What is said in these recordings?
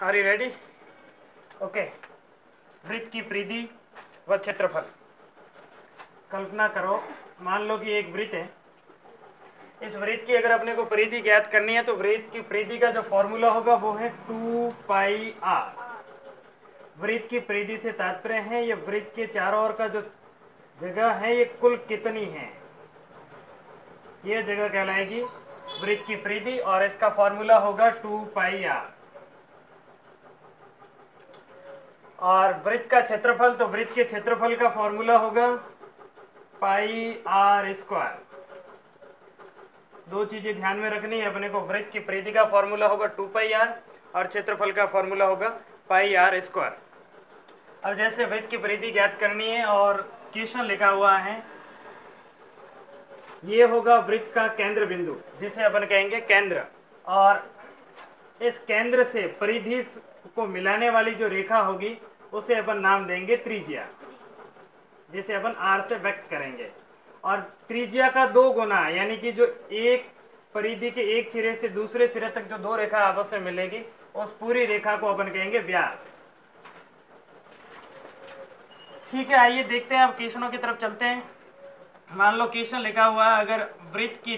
Are you ready? Okay. वृत्त की परिधि व क्षेत्रफल। कल्पना करो, मान लो कि एक वृत्त है। इस वृत्त की अगर अपने को परिधि ज्ञात करनी है तो वृत्त की परिधि का जो फॉर्मूला होगा वो है 2πr। वृत्त की परिधि से तात्पर्य है ये वृत्त के चारों ओर का जो जगह है ये कुल कितनी है, ये जगह कहलाएगी वृत्त की परिधि और इसका फॉर्मूला होगा 2πr। और वृत्त का क्षेत्रफल, तो वृत्त के क्षेत्रफल का फॉर्मूला होगा πr²। दो चीजें ध्यान में रखनी है अपने को, वृत्त की परिधि का फॉर्मूला होगा 2πr और क्षेत्रफल का फॉर्मूला होगा πr²। अब जैसे वृत्त की परिधि ज्ञात करनी है और क्वेश्चन लिखा हुआ है, ये होगा वृत्त का केंद्र बिंदु जिसे अपन कहेंगे केंद्र, और इस केंद्र से परिधि को मिलाने वाली जो रेखा होगी उसे अपन नाम देंगे त्रिज्या, जिसे अपन r से व्यक्त करेंगे। और त्रिज्या का 2 गुना, यानी कि जो एक परिधि के एक सिरे से दूसरे सिरे तक जो 2 रेखा आपस में मिलेगी उस पूरी रेखा को अपन कहेंगे व्यास। ठीक है, आइए देखते हैं, अब क्वेश्चनों की तरफ चलते हैं। मान लो क्वेश्चन लिखा हुआ है, अगर वृत्त की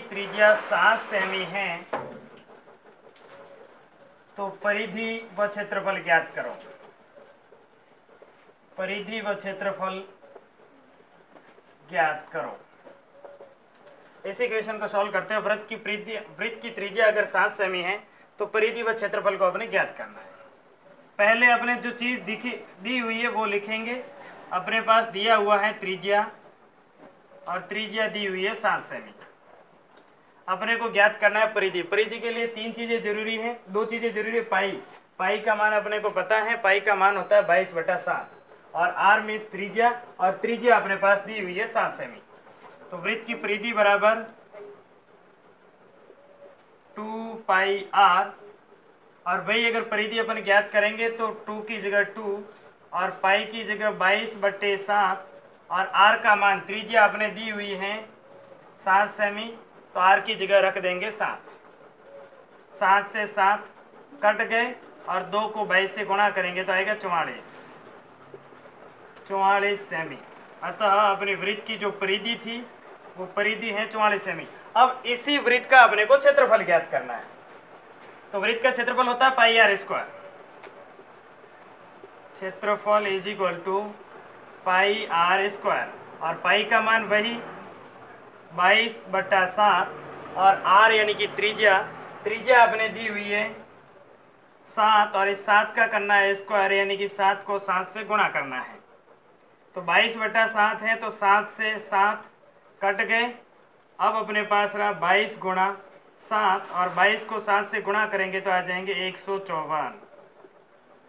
त्रिज्या 7 सेमी है तो परिधि व क्षेत्रफल ज्ञात करो। परिधि व क्षेत्रफल ज्ञात करो। इसी क्वेश्चन को सॉल्व करते हैं। वृत्त की त्रिज्या अगर 7 सेमी है तो परिधि व क्षेत्रफल को अपने ज्ञात करना है। पहले अपने जो चीज दी हुई है वो लिखेंगे। अपने पास दिया हुआ है त्रिज्या, और त्रिज्या दी हुई है 7 सेमी। अपने को ज्ञात करना है परिधि। परिधि के लिए 3 चीजें जरूरी हैं, 2 चीजें जरूरी है। पाई का मान अपने को पता है, पाई का मान होता है 22/7, और आर मीन्स त्रिज्या, और त्रिज्या अपने पास दी हुई है 7 सेमी। तो वृत्त की परिधि बराबर 2πr, और वही अगर परिधि अपन ज्ञात करेंगे तो 2 की जगह 2 और पाई की जगह 22/7, और आर का मान त्रिज्या अपने दी हुई है 7 सेमी, तो आर की जगह रख देंगे 7। 7 से 7 कट गए और 2 को 22 से गुणा करेंगे तो आएगा 44 सेमी। अतः अपनी वृत्त की जो परिधि थी वो परिधि है 44 सेमी। अब इसी वृत्त का अपने को क्षेत्रफल ज्ञात करना है। तो वृत्त का क्षेत्रफल होता है πr²। क्षेत्रफल इज इक्वल टू πr², और पाई का मान वही 22/7, और r यानी कि त्रिज्या अपने दी हुई है 7, और इस 7 का करना है स्क्वायर, यानी कि 7 को 7 से गुणा करना है। तो 22/7 है तो 7 से 7 कट गए। अब अपने पास रहा 22 गुणा 7, और 22 को 7 से गुणा करेंगे तो आ जाएंगे 154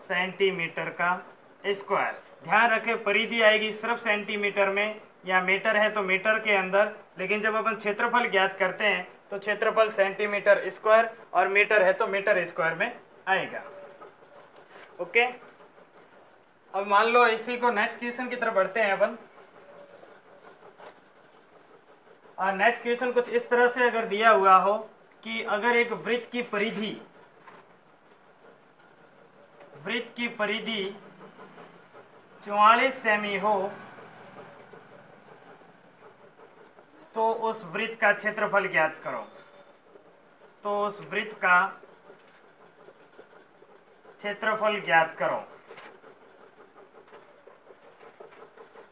सेंटीमीटर का स्क्वायर। ध्यान रखें, परिधि आएगी सिर्फ सेंटीमीटर में, या मीटर है तो मीटर के अंदर, लेकिन जब अपन क्षेत्रफल ज्ञात करते हैं तो क्षेत्रफल सेंटीमीटर स्क्वायर और मीटर है तो मीटर स्क्वायर में आएगा। ओके, अब मान लो इसी को नेक्स्ट क्वेश्चन की तरफ बढ़ते हैं अपन। और नेक्स्ट क्वेश्चन कुछ इस तरह से अगर दिया हुआ हो कि अगर एक वृत्त की परिधि 44 सेमी हो तो उस वृत्त का क्षेत्रफल ज्ञात करो। तो उस वृत्त का क्षेत्रफल ज्ञात करो।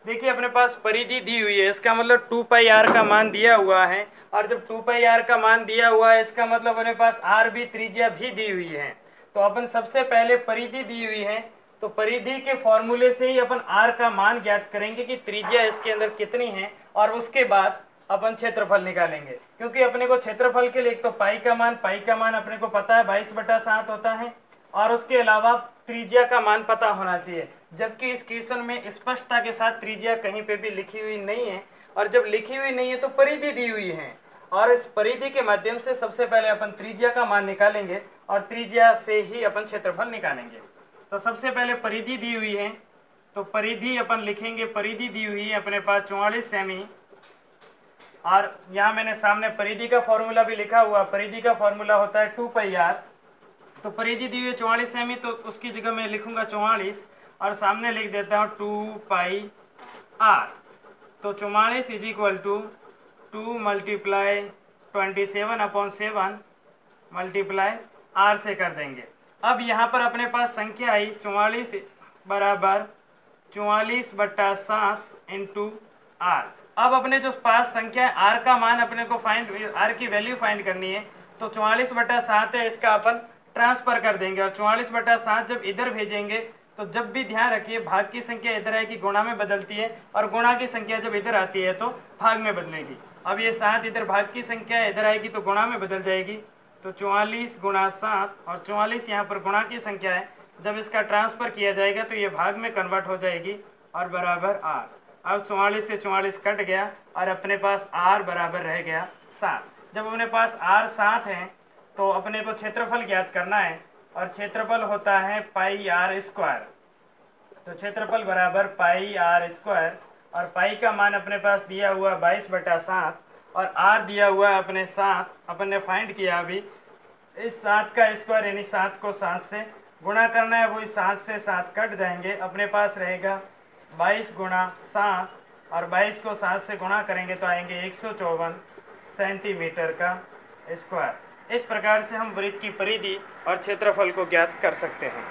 देखिए, अपने पास परिधि दी हुई है, इसका मतलब 2πr का मान दिया हुआ है, और जब 2πr का मान दिया हुआ है इसका मतलब अपने पास r भी, त्रिज्या भी दी हुई है। तो अपन सबसे पहले परिधि दी हुई है तो परिधि के फॉर्मूले से ही अपन r का मान ज्ञात करेंगे कि त्रिज्या इसके अंदर कितनी है, और उसके बाद अपन क्षेत्रफल निकालेंगे। क्योंकि अपने को क्षेत्रफल के लिए एक तो पाई का मान अपने को पता है 22/7 होता है, और उसके अलावा त्रिज्या का मान पता होना चाहिए। जबकि इस क्वेश्चन में स्पष्टता के साथ त्रिज्या कहीं पे भी लिखी हुई नहीं है, और जब लिखी हुई नहीं है तो परिधि दी हुई है, और इस परिधि के माध्यम से सबसे पहले अपन त्रिज्या का मान निकालेंगे और त्रिज्या से ही अपन क्षेत्रफल निकालेंगे। तो सबसे पहले परिधि दी हुई है तो परिधि अपन लिखेंगे, परिधि दी हुई है अपने पास 44 सेमी, और यहाँ मैंने सामने परिधि का फॉर्मूला भी लिखा हुआ। परिधि का फॉर्मूला होता है 2 पाई आर। तो परिधि दी हुई है 44 सेमी, तो उसकी जगह मैं लिखूंगा 44 और सामने लिख देता हूँ 2 पाई आर। तो 44 is equal to 2 multiply 27/7 multiply R से कर देंगे। अब यहाँ पर अपने पास संख्या आई 44 बराबर 44/7 इंटू आर। अब अपने जो पास संख्या है आर का मान अपने को आर की वैल्यू फाइंड करनी है। तो 44/7 है, इसका अपन ट्रांसफर कर देंगे और 44/7 जब इधर भेजेंगे तो जब भी ध्यान रखिए भाग की संख्या इधर आएगी गुणा में बदलती है और गुणा की संख्या जब इधर आती है तो भाग में बदलेगी। अब ये 7 इधर भाग की संख्या इधर आएगी तो गुणा में बदल जाएगी। तो 44 गुणा 7 और 44 यहाँ पर गुणा की संख्या है, जब इसका ट्रांसफर किया जाएगा तो ये भाग में कन्वर्ट हो जाएगी और बराबर आर। अब 44 से 44 कट गया और अपने पास आर बराबर रह गया 7। जब अपने पास आर 7 है तो अपने को क्षेत्रफल ज्ञात करना है और क्षेत्रफल होता है पाई आर स्क्वायर। तो क्षेत्रफल बराबर पाई आर स्क्वायर और पाई का मान अपने पास दिया हुआ 22/7 और आर दिया हुआ है अपने 7। अपन ने फाइंड किया अभी। इस 7 का स्क्वायर यानी 7 को 7 से गुणा करना है, वो इस 7 से 7 कट जाएंगे। अपने पास रहेगा 22 गुणा 7 और 22 को 7 से गुणा करेंगे तो आएंगे 154 सेंटीमीटर का स्क्वायर। इस प्रकार से हम वृत्त की परिधि और क्षेत्रफल को ज्ञात कर सकते हैं।